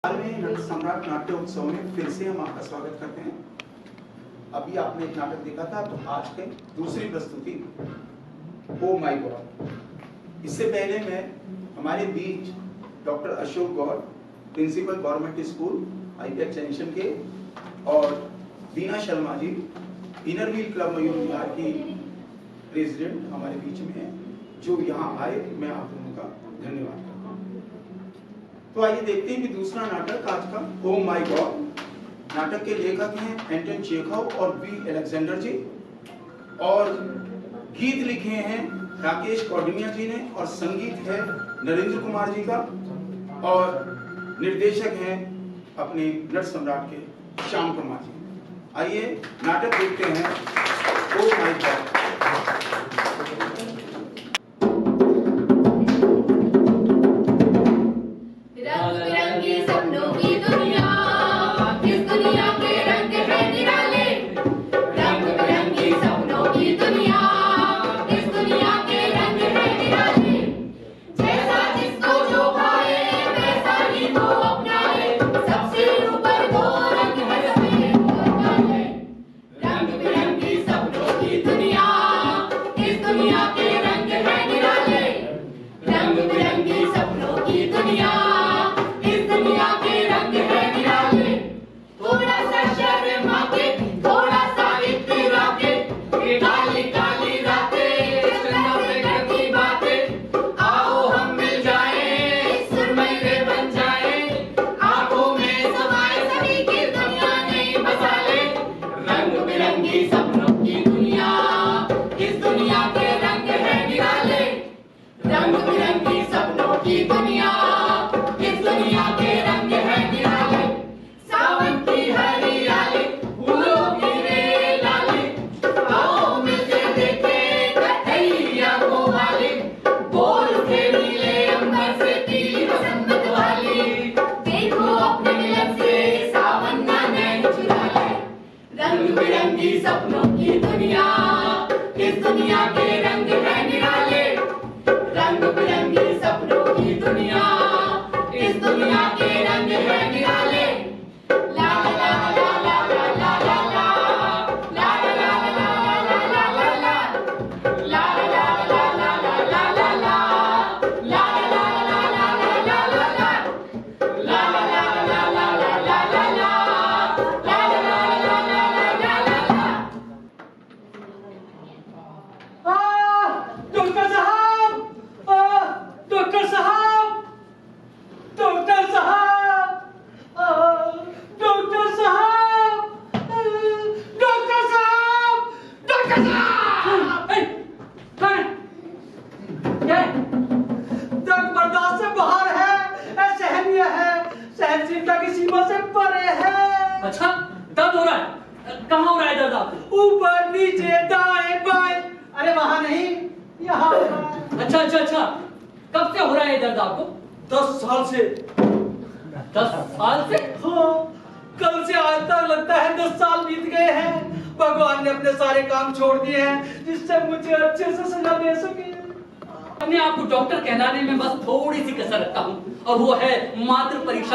नट सम्राट नाट्य उत्सव में फिर से हम आपका स्वागत करते हैं। अभी आपने एक नाटक देखा था, तो आज के दूसरी प्रस्तुति ओ माय गॉड। इससे पहले मैं हमारे बीच doctor Ashok Gaur, principal government school IPH junction के, और Beena Sharma ji, inner wheel club Mayur Vihar की प्रेसिडेंट हमारे बीच में है, जो यहाँ आए। मैं आप दोनों का धन्यवाद करता हूँ। तो आइए देखते हैं कि दूसरा नाटक आज का ओ माय गॉड। नाटक के लेखक हैं एंटन चेखव और बी अलेक्जेंडर जी, और गीत लिखे हैं राकेश कौंडिन्या जी ने, और संगीत है नरेंद्र कुमार जी का, और निर्देशक हैं अपने नट सम्राट के श्याम कुमार जी। आइए नाटक देखते हैं ओ माय गॉड।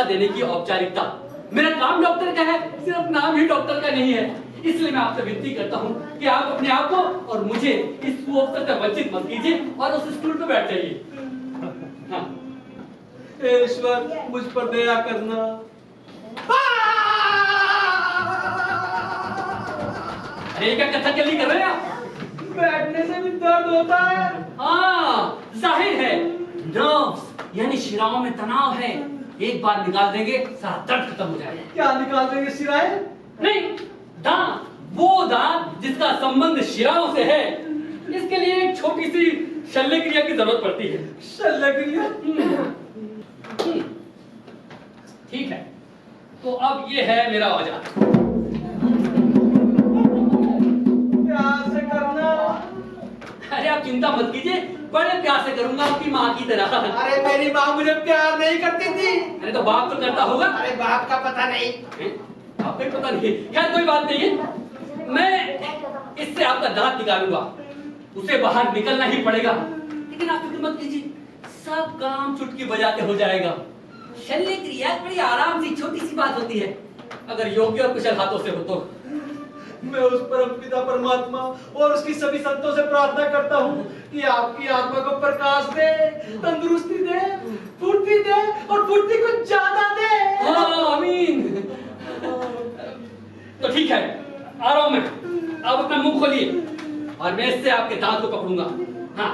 देने की औपचारिकता। मेरा काम डॉक्टर का है, सिर्फ नाम ही डॉक्टर का नहीं है। इसलिए मैं आपसे विनती करता हूँ कि आप अपने आप को और मुझे इस अवसर से वंचित मत कीजिए और उस स्टूल पर बैठ जाइए। हाँ। ईश्वर, मुझ पर दया करना। अरे क्या कथकली कर रहे हैं आप? बैठने से भी दर्द होता है। हाँ, जाहिर है नर्व्स यानी शिराओं में तनाव है। एक बार निकाल देंगे सारा दर्द खत्म हो जाएगा। क्या निकाल देंगे? शिराएं? नहीं, दांत, वो दांत जिसका संबंध शिराओं से है। इसके लिए एक छोटी सी शल्य क्रिया की जरूरत पड़ती है। शल्य क्रिया? ठीक है, तो अब ये है मेरा औजार। प्यार से करना। अरे आप चिंता मत कीजिए, बड़े प्यार से करूंगा आपकी माँ की तरह। अरे मेरी माँ मुझे प्यार नहीं करती थी। अरे तो बाप तो करता होगा। अरे बाप का पता नहीं। आपको ही पता नहीं। खैर कोई बात नहीं है, मैं इससे आपका दांत निकालूंगा, उसे बाहर निकलना ही पड़ेगा। लेकिन आप फिक्र मत कीजिए, सब काम चुटकी बजाते हो जाएगा। शल्य क्रिया बड़ी आराम से छोटी सी बात होती है, अगर योग्य और कुशल हाथों से हो तो। मैं उस परम पिता परमात्मा और उसकी सभी संतों से प्रार्थना करता हूँ कि आपकी आत्मा को प्रकाश दे, तंदुरुस्ती दे, फुर्ती दे और फुर्ती को ज्यादा दे। हाँ, आमीन। तो ठीक है, आ रहा हूं मैं। आप अपना मुंह खोलिए और मैं इससे आपके दांत को पकड़ूंगा। हाँ।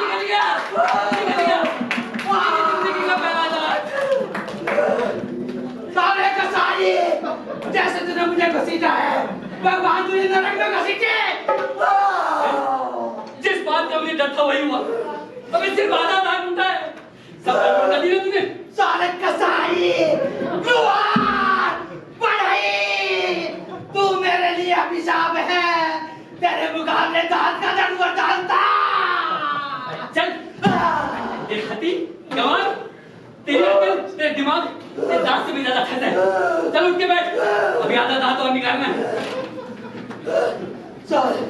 निकल गया, निकल गया। जिंदगी का पहला दांत। साले कसाई, जैसे तूने मुझे घसीटा है, भगवान तुझे नरक में घसीटे। जिस बात का मुझे डर था वही हुआ। अबे सिर्फ आधा दांत टूटा है, सब गड़बड़ कर दिया तूने। साले कसाई, लुहार, बढ़ई, तू मेरे लिए अभिशाप है। तेरे मुकाबले दांत का दर्द बर्दाश्त था। चल, तेरी खती, जवान, तेरी अकल, तेरे दिमाग, तेरे दांत से भी ज्यादा खत है। चल उठ के बैठ, अभी आधा दांत और निकालना है। साले,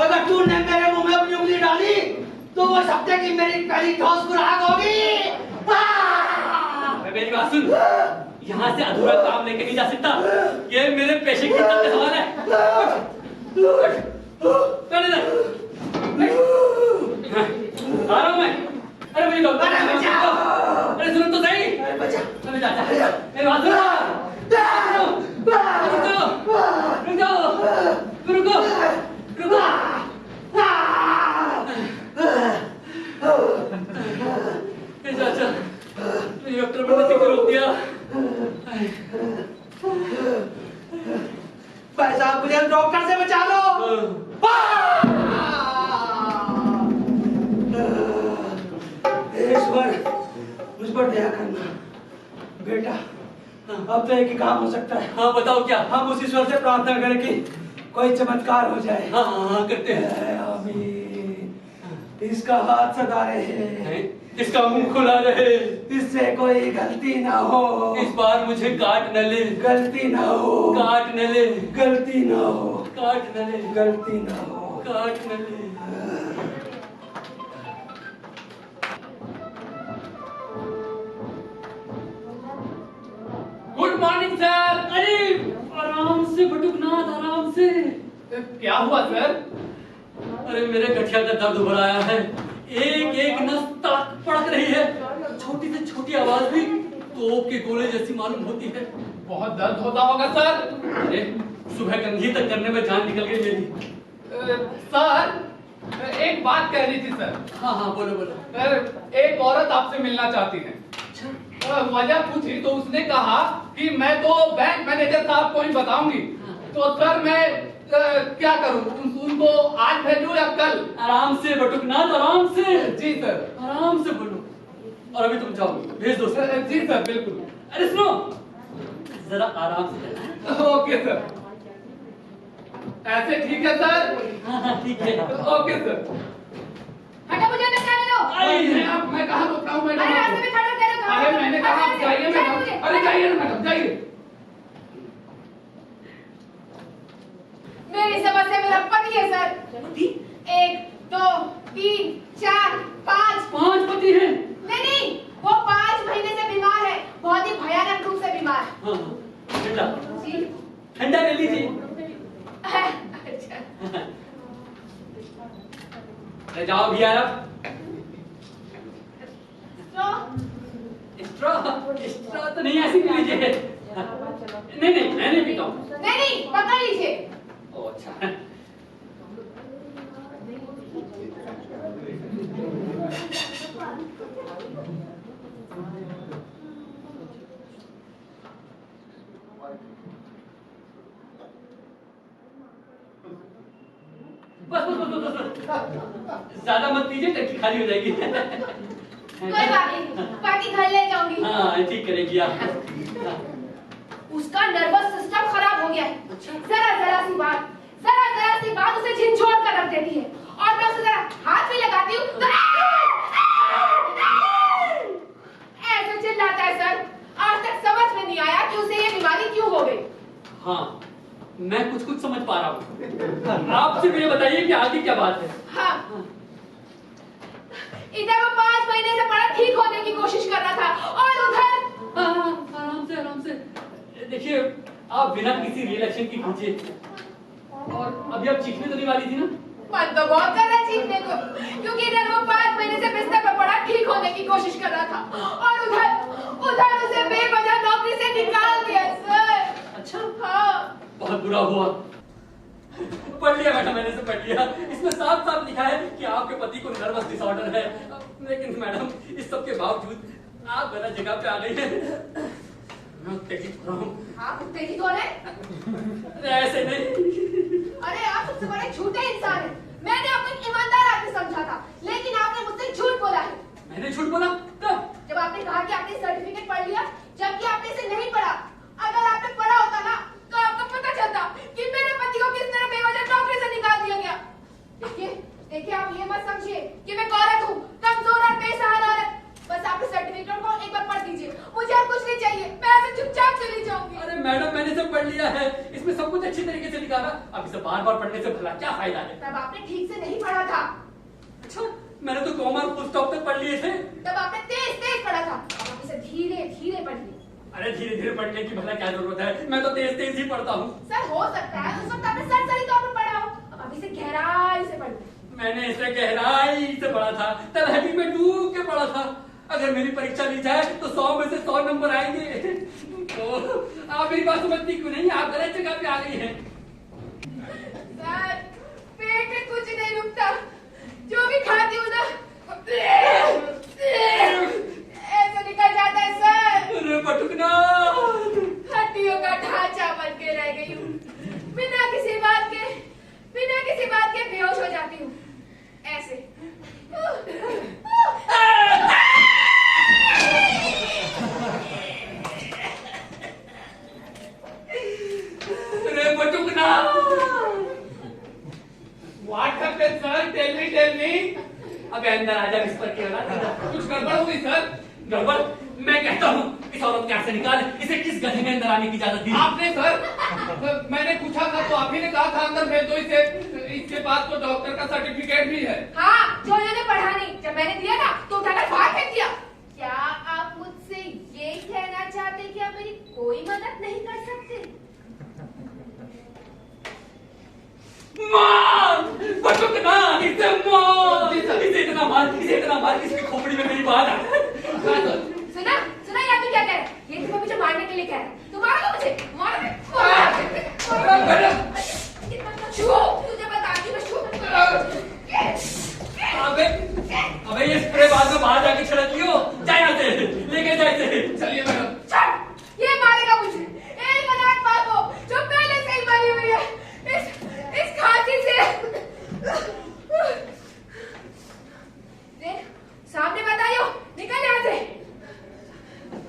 अगर तूने मेरे मुंह में अपनी उंगली डाली, तो वो हफ्ते की मेरी पहली ठोस खुराक होगी। मेरी बात सुन, यहाँ से अधूरा काम लेके नहीं जा सकता। ये मेरे पेशे की इज्जत का सवाल है। चल इधर। आ रहा हूँ मैं। अरे मुझे डॉक्टर, अरे सुनो तो सही। अरे जा, मेरी बात सुनो। रुको। अच्छा, डॉक्टर ने मुझे रोक दिया। भाई साहब, मुझे डॉक्टर से बचा लो। ईश्वर, मुझ पर दया करना। बेटा, अब तो एक ही काम हो सकता है। हाँ बताओ क्या? हम उस ईश्वर से प्रार्थना करें कि कोई चमत्कार हो जाए। हाँ करते हैं। आमीन। इसका हाथ सदा रहे, इसका मुंह खुला रहे, इससे कोई गलती ना हो। इस बार मुझे काट न ले, गलती ना हो, काट न ले, गलती ना हो, काट न ले, गलती ना हो, काट न ले। Good morning sir. अरे आराम से बटुकनाथ, आराम से। क्या हुआ सर? अरे मेरे गठिया का दर्द उभर आया है, एक नस तड़क पड़क रही है, छोटी से छोटी आवाज भी तोप के गोले जैसी मालूम होती है। बहुत दर्द होता होगा सर। अरे सुबह कंघी तक करने में जान निकल गई मेरी। सर एक बात कहनी थी सर। हाँ बोलो। सर एक औरत आपसे मिलना चाहती है। वजह पूछी तो उसने कहा कि मैं तो बैंक मैनेजर साहब को ही बताऊंगी। तो सर मैं क्या करूं, उनको आज भेजूं या कल? आराम से बटुकनाथ, आराम से। जी सर। आराम से बोलो। और अभी तुम जाओ, भेज दो सर। जी सर बिल्कुल। अरे सुनो, जरा आराम से चलना। Okay sir. ऐसे ठीक है सर? हाँ ठीक है। Okay sir. हटो, मुझे अंदर जाने दो। मैं कहाँ रुकता हूँ मैडम? अरे रास्ते में खड़े हो, कह रहे हो अरे मैंने कहा आप जाइए मैडम। अरे जाइए ना मैडम, जाइए। मेरी समस्या मेरा पति है सर। पति? 1 2 3 4 5 5 पति हैं? नहीं, वो 5 महीने से बीमार है, बहुत ही भयानक रूप से बीमार। हाँ, ठंडा जी। ठंडा ले लीजिए। अच्छा। अरे जाओ भी यार। स्ट्रॉ तो नहीं, ऐसी पी लीजिए। नहीं मैं नहीं पीता हूँ। नहीं, पकड़ लीजिए। ओ अच्छा। बस ज्यादा मत पीजिए, टंकी खाली हो जाएगी। कोई बात नहीं, पार्टी घर ले जाऊंगी। हाँ ठीक करेगी आप। उसका नर्वस सिस्टम खराब हो गया है। जरा सी बात उसे झिझोड़ कर रख देती है, और मैं उसे जरा हाथ भी लगाती हूँ तो ऐसे चिल्लाता है सर। आज तक समझ में नहीं आया कि उसे ये बीमारी क्यों हो गई। हाँ मैं कुछ समझ पा रहा हूँ। आप सिर्फ ये बताइए कि आगे क्या बात है। हाँ, इधर वो 5 महीने से बड़ा ठीक होने की कोशिश कर रहा था और उधर आराम से देखिए, आप बिना किसी रिएक्शन की कीजिए। और अभी आप चीखने तो नहीं वाली थी ना? मन तो बहुत कर रहा है चीखने को, क्योंकि इधर वो 5 महीने से बिस्तर पर पड़ा ठीक होने की कोशिश कर रहा था और उधर उसे बेवजह नौकरी से निकाल दिया सर। अच्छा, हाँ। बहुत बुरा हुआ। पढ़ लिया मैडम, मैंने से पढ़ लिया। इसमें साफ साफ लिखा है कि आपके पति को नर्वस डिसऑर्डर है। लेकिन मैडम, इस सब के बावजूद आप गलत जगह पे आ गई हैं। मैं उत्तेजित हो रहा हूँ। आप उत्तेजित हो रहे हैं? अरे ऐसे नहीं। अरे आप सबसे बड़े झूठे इंसान हैं। मैंने आपको एक ईमानदार आदमी समझा था, लेकिन आपने मुझसे झूठ बोला है। मैंने झूठ बोला कब? जब आपने कहा कि आपने सर्टिफिकेट पढ़ लिया, जबकि आपने इसे नहीं पढ़ा। अगर आपने पढ़ा होता ना, तो आपको पता चलता कि मेरे पति को किस तरह बेवजह नौकरी से निकाल दिया गया। देखिए आप ये मत समझिए कि मैं एक औरत हूँ, कमजोर और बेसहारा औरत। बस आप इस सर्टिफिकेट को एक बार पढ़ दीजिए, मुझे और कुछ नहीं चाहिए। मैं ऐसे चुपचाप चली जाऊंगी। अरे मैडम, मैंने सब पढ़ लिया है। इसमें सब कुछ अच्छी तरीके से लिखा था। अब इसे बार बार पढ़ने से भला क्या फायदा है? तब आपने ठीक से नहीं पढ़ा था। अच्छा, मैंने तो कॉमा और फुल स्टॉप तक पढ़ लिए थे। तब आपने तेज पढ़ा था। अब आप इसे धीरे धीरे पढ़िए। अरे धीरे धीरे पढ़ने की भला क्या जरूरत है? मैं तो तेज तेज ही पढ़ता हूँ। सर, हो सकता है उस वक्त आपने सरसरी तौर पर पढ़ा हो। अब आप इसे गहराई से पढ़िए। मैंने इसे गहराई से पढ़ा था, तलहटी में डूब के पढ़ा था। अगर मेरी परीक्षा ली जाए तो 100 में से 100 नंबर आएंगे। तो आप मेरी बात समझती क्यों नहीं? आप गलत जगह पे आ गई हैं। सर, पेट में कुछ नहीं रुकता। जो भी खाती हूँ ना, ऐसा निकल जाता है सर। अरे पटुकना, हड्डियों का ढांचा बन के रह गई हूँ। बिना किसी बात के बेहोश हो जाती हूँ। ऐसे। अरे पटुकना। What happened, sir? Tell me. अब अंदर आजा, विस्पर की औलाद। कुछ गड़बड़ हुई सर? गड़बड़? मैं कहता हूँ इस औरत को यहाँ से निकाल। इसे किस गधे ने अंदर आने की इजाजत दी? आपने सर, मैंने पूछा था तो आप ही ने कहा था अंदर भेज दो इसे। इसके पास तो डॉक्टर का सर्टिफिकेट भी है। हाँ, जो इन्होंने पढ़ा नहीं। जब मैंने दिया ना तो उठाकर बाहर फेंक दिया। क्या आप मुझसे ये कहना चाहते कि आप मेरी कोई मदद नहीं कर सकते? मार! पटुकना, इसे मार! इसे इतना मार, इसकी खोपड़ी में मेरी बात आ। सुना ये आदमी क्या कह रहा है? ये तुम्हें मुझे मारने के लिए कह रहा है। तुम मारोगे मुझे? मारोगे? तुझे बताती मैं शू। अबे ये स्प्रे बाद में बाहर जाके छिड़क लियो। जाए यहाँ से, लेके जाए इसे। चलिए मैडम। चल, ये मारेगा मुझे। एक अनाथ माँ को जो पहले से ही मरी हुई है, इस खांसी से। देख, सामने बताइयो, निकल यहाँ से।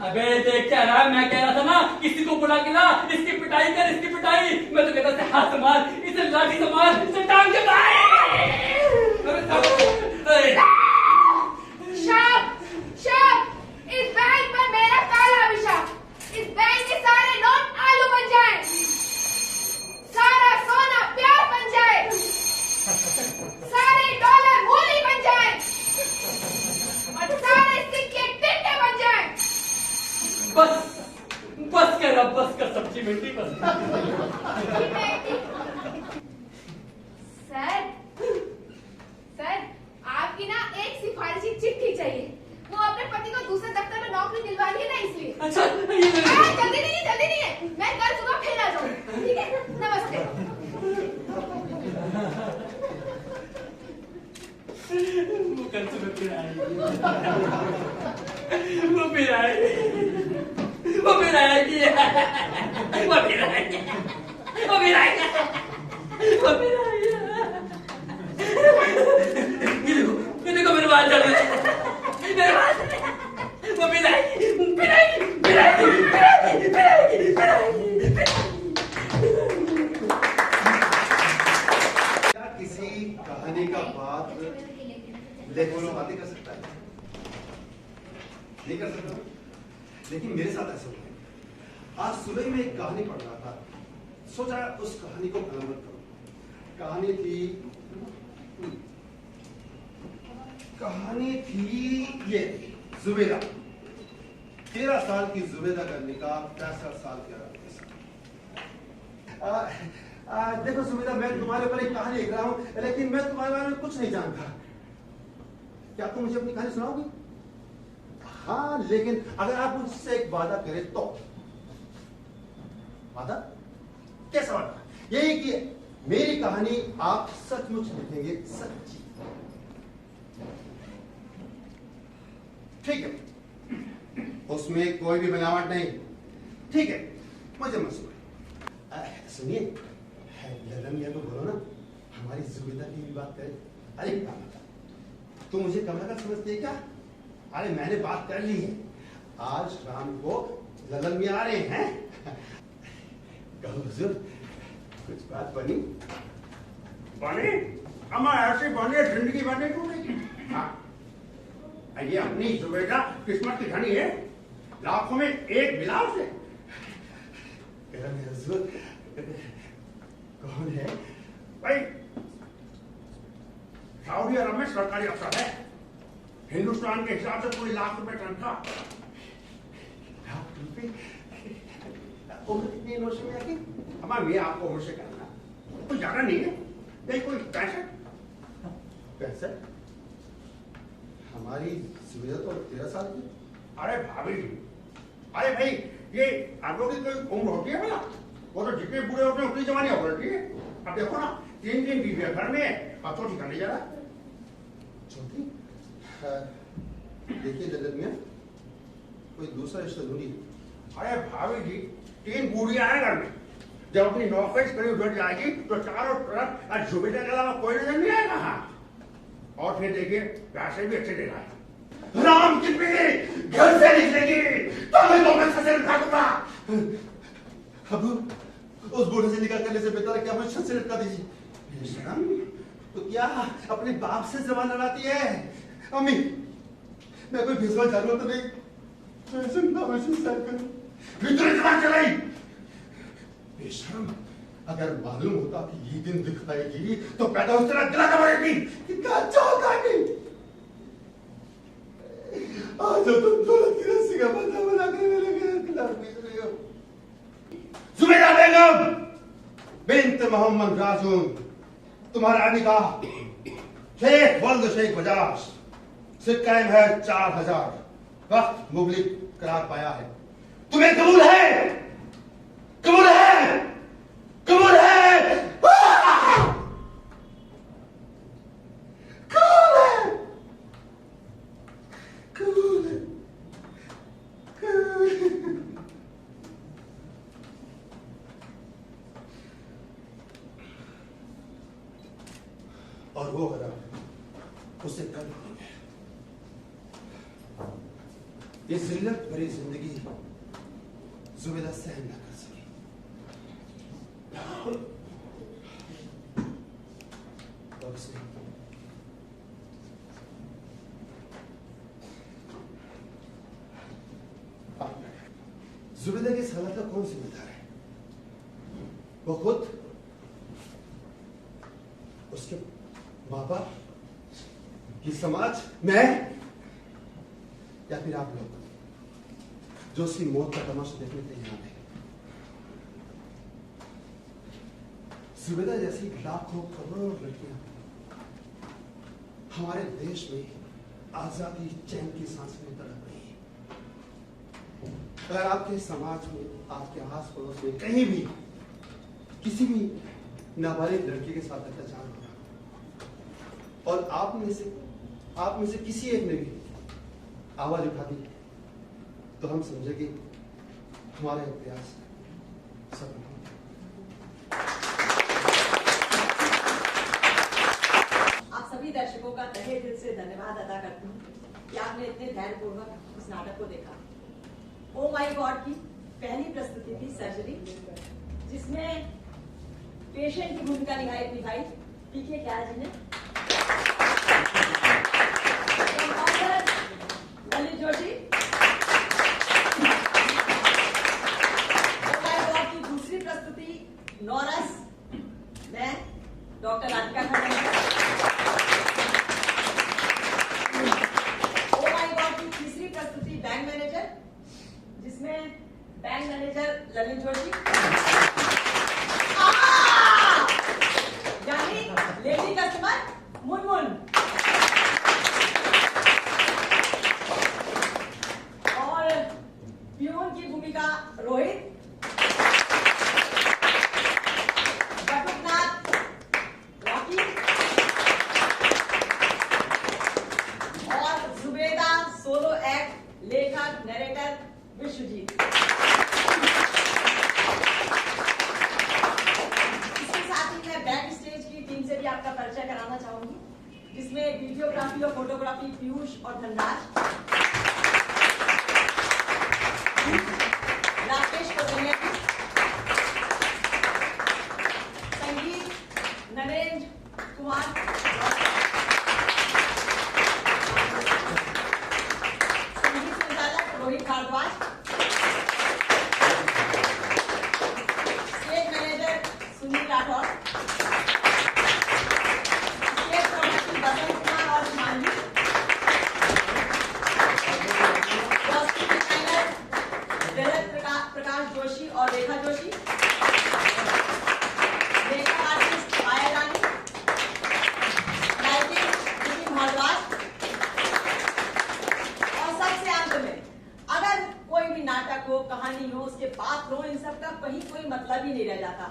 अबे देख क्या रहा है? मैं कह रहा था ना, किसी को बुला के ला, इसकी पिटाई कर, इसकी पिटाई। मैं तो कहता था हाथ से मार, इसे लाठी से मार, इसे टांग के मार। शाप, इस बैंक पर मेरा काला अभिशाप। इस बैंक के सारे नोट आलू बन जाएं, सारा सोना प्याज बन जाए, सारे डॉलर मूली बन जाएं, और सारे सिक्के टिंडे बन जाएं। बस कर सब्जी मंडी बस। सर, आपकी ना एक सिफारिशी चिट्ठी चाहिए। वो अपने पति को दूसरे दफ्तर में नौकरी दिलवानी है ना, इसलिए। अच्छा, जल्दी नहीं है। मैं कल सुबह फिर आ जाऊंगी। ठीक है, नमस्ते। वो कल सुबह फिर आएगी। वो फिर आएगी। ये देखो मेरे बाल चल रहे हैं। वो फिर आएगी। क्या किसी कहानी का बात लेखकों में बातें कर सकता है? नहीं कर सकता। लेकिन मेरे साथ ऐसा हुआ। आज सुबह में एक कहानी पढ़ रहा था, सोचा उस कहानी को कलमबंद करूं। कहानी थी कहानी थी ये जुबेदा। 13 साल की जुबेदा का निकाह 65 साल के आराम के साथ। देखो जुबेदा, मैं तुम्हारे ऊपर एक कहानी लिख रहा हूं, लेकिन मैं तुम्हारे बारे में कुछ नहीं जानता। क्या तुम मुझे अपनी कहानी सुनाओगी? हाँ, लेकिन अगर आप मुझसे एक वादा करें तो। वादा? कैसा वादा? यही कि मेरी कहानी आप सचमुच लिखेंगे, सच्ची। ठीक है, उसमें कोई भी बनावट नहीं। ठीक है, मुझे मंजूर है। सुनिए, ललन मियां को बोलो ना हमारी जुबेदा की भी बात करें। अरे तुम मुझे कमला का समझती है क्या? अरे मैंने बात कर ली है, आज शाम को ललन मियां आ रहे हैं। कहो हुजूर, कुछ बात बनी? बनी? अम्मा ऐसी बनी है, जिंदगी बनी क्यों नहीं? हाँ, ये अपनी जुबेदा किस्मत की धनी है, लाखों में एक मिला उसे। हुजूर, कौन है? भाई सऊदी अरब में सरकारी अफसर है, हिंदुस्तान के हिसाब से पूरी लाख रुपए तनख्वाह। लाख रुपए? उम्र कितनी है नौशे में आके? अम्मा मैं आपको उम्र से कहना कोई ज्यादा नहीं है, नहीं कोई 65। 65? हमारी जुबेदा तो 13 साल की। अरे भाभी जी, अरे भाई ये आप लोगों की कोई उम्र होती है बोला? वो तो जितने बूढ़े होते हैं उतनी जवानी हो रही है। अब देखो ना, 3 बीवियां घर में, अब तो ठिकाने जा रहा है। चौथी? देखिए ललन मियां, कोई दूसरा रिश्ता ढूंढिए। अरे भाभी जी, 3 बूढ़ियां हैं घर में, जब अपनी नौकरी करीब उधर जाएगी तो चारों तरफ जुबेदा के अलावा कोई नजर नहीं आएगा। हाँ, और फिर देखिए पैसे भी अच्छे दे रहा है। राम की पीढ़ी घर से निकलेगी तो मैं ससे लटका दूंगा। अब उस बूढ़े से निकाह करने से बेहतर है कि आप मुझे छत से लटका दीजिए। बेशरम, तो क्या अपने बाप से जबान लड़ाती है? अम्मी, मैं कोई भेसवा जानवर तो नहीं, मैं जिंदा महसूस करूं। भीतर जबान चलाई। बेशरम, अगर मालूम होता कि ये दिन दिखाएगी तो पैदा उस तरह दिला करेगी। कितना अच्छा होता है। आज तो तुम दौलत की रस्सी का बंधा बना कर मेरे खिलाफ बेच रहे हो। जुबेदा बेगम बिन्त मोहम्मद राजून, तुम्हारा निकाह शेख वल्द शेख बजाज से कायम है 4000। वक्त मुबलिक करार पाया है। तुम्हें कबूल है? कबूल है? कबूल है? कबूल है? कबूल है? कबूल है? और वो हरा उसे कल होंगे। ये जिल्लत भरी जिंदगी जुबेदा सहन न कर सकी। तब से जुबेदा के इस हालत का कौन जिम्मेदार है? वो खुद, उसके माँ बाप, ये समाज, मैं, या फिर आप लोग जो उसकी मौत का तमाशा देखने के लिए यहाँ आए। जुबेदा जैसी लाखों करोड़ों लड़कियां हमारे देश में आजादी चैन की सांस में तड़प रही है। अगर आपके समाज में, आपके आस पड़ोस में कहीं भी किसी भी नाबालिग लड़की के साथ अत्याचार हो रहा और आप में से किसी एक ने भी आवाज उठा दी तो हम समझेंगे हमारा यह प्रयास सफल हो। आप सभी दर्शकों का तहे दिल से धन्यवाद अदा करती हूँ कि आपने इतने धैर्यपूर्वक इस नाटक को देखा। ओ माय गॉड की पहली प्रस्तुति थी सर्जरी, जिसमें पेशेंट की भूमिका निभाई पीके क्या जी ने। Lalit Joshi. Oh my God की दूसरी प्रस्तुति नॉरस, मैं doctor Radhika Khanna. Bank manager Lalit Joshi, यानी लेडी कस्टमर मुनमुन, और प्यून की भूमिका रोहित, बटुकनाथ रॉकी, और जुबेदा सोलो एक्ट लेखक नरेटर विश्वजीत। इसके साथ ही मैं बैक स्टेज की टीम से भी आपका परिचय कराना चाहूंगी, जिसमें वीडियोग्राफी और फोटोग्राफी पीयूष और धनराज, राकेश कोटनिया, संगीत नरेंद्र कुमार, संगीत संचालक Rohit Bhardwaj, stage manager Sunil Rathore, stage production Basant Kumar और हिमांशु, कॉस्ट्यूम डिजाइनर प्रकाश जोशी और Rekha Joshi, makeup artist Maya Rani, lighting Nitin Bhardwaj, और सबसे अंत में अगर कोई भी नाटक हो, कहानी हो, उसके पात्र हो, इन सब का कहीं कोई मतलब ही नहीं रह जाता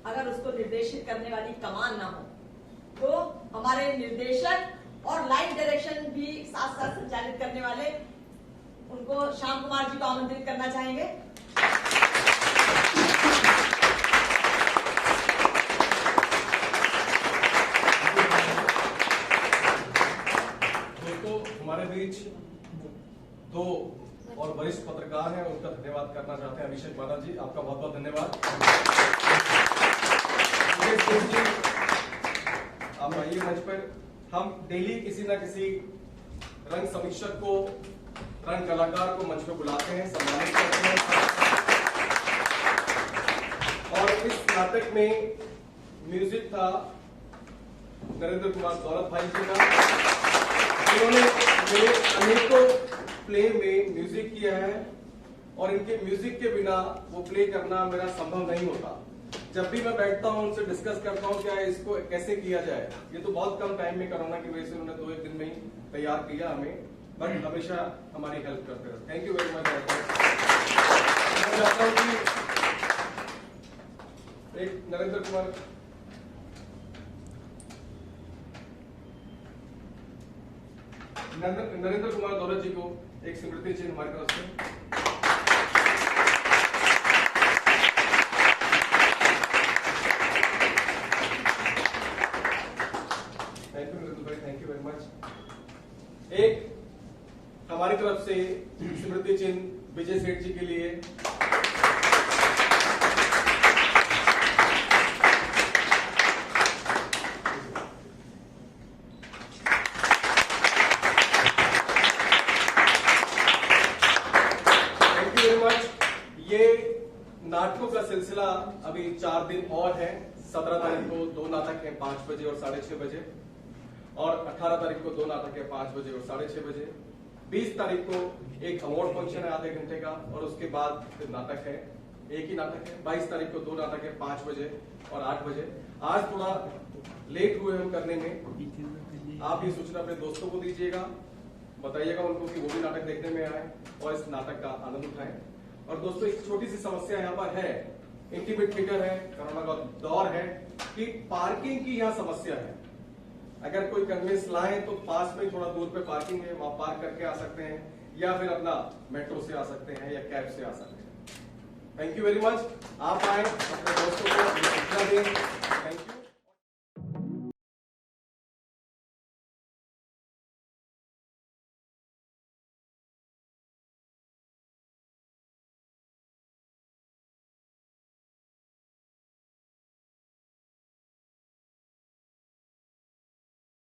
अगर उसको निर्देशित करने वाली कमान ना हो। तो हमारे निर्देशक और लाइट डायरेक्शन भी साथ साथ संचालित करने वाले, उनको श्याम कुमार जी को आमंत्रित करना चाहेंगे। दोस्तों, हमारे बीच दो और वरिष्ठ पत्रकार हैं, उनका धन्यवाद करना चाहते हैं। अभिषेक माना जी, आपका बहुत बहुत धन्यवाद। आप आइए मंच पर। हम डेली किसी न किसी रंग समीक्षक को, रंग कलाकार को मंच पर बुलाते हैं, सम्मानित करते हैं। और इस नाटक में म्यूजिक था नरेंद्र कुमार दौलत भाई जी का। इन्होंने मेरे अनेकों प्ले में म्यूजिक किया है और इनके म्यूजिक के बिना वो प्ले करना मेरा संभव नहीं होता। जब भी मैं बैठता हूं, उनसे डिस्कस करता हूं क्या इसको कैसे किया जाए। ये तो बहुत कम टाइम में, कोरोना की वजह से उन्होंने 2-1 दिन में ही तैयार किया हमें, बट हमेशा हमारी हेल्प करते रहे। Thank you very much. मैं चाहता हूं कि एक नरेंद्र कुमार दौलत जी को एक स्मृति चिन्ह हमारी तरफ से। थैंक यू नरेंद्र भाई, थैंक यू वेरी मच। एक हमारी तरफ से स्मृति चिन्ह विजय सेठ जी के लिए। ये नाटकों का सिलसिला अभी 4 दिन और है। 17 तारीख को 2 नाटक हैं 5 बजे और 6:30 बजे, और 18 तारीख को 2 नाटक है 5 बजे और 6:30 बजे। 20 तारीख को एक अवार्ड फंक्शन है आधे घंटे का, और उसके बाद फिर नाटक है, एक ही नाटक है। 22 तारीख को 2 नाटक है 5 बजे और 8 बजे। आज थोड़ा लेट हुए हम करने में। आप ये सूचना अपने दोस्तों को दीजिएगा, बताइएगा उनको कि वो भी नाटक देखने में आए और इस नाटक का आनंद उठाएं। और दोस्तों, एक छोटी सी समस्या यहाँ पर है, इंटीमेट फिगर है, कोरोना का दौर है, कि पार्किंग की यहाँ समस्या है। अगर कोई कन्वेंस लाए तो पास में थोड़ा दूर पे पार्किंग है, वहां पार्क करके आ सकते हैं, या फिर अपना मेट्रो से आ सकते हैं या कैब से आ सकते हैं। Thank you very much. आप आए, अपने दोस्तों को सूचना दें। Thank you.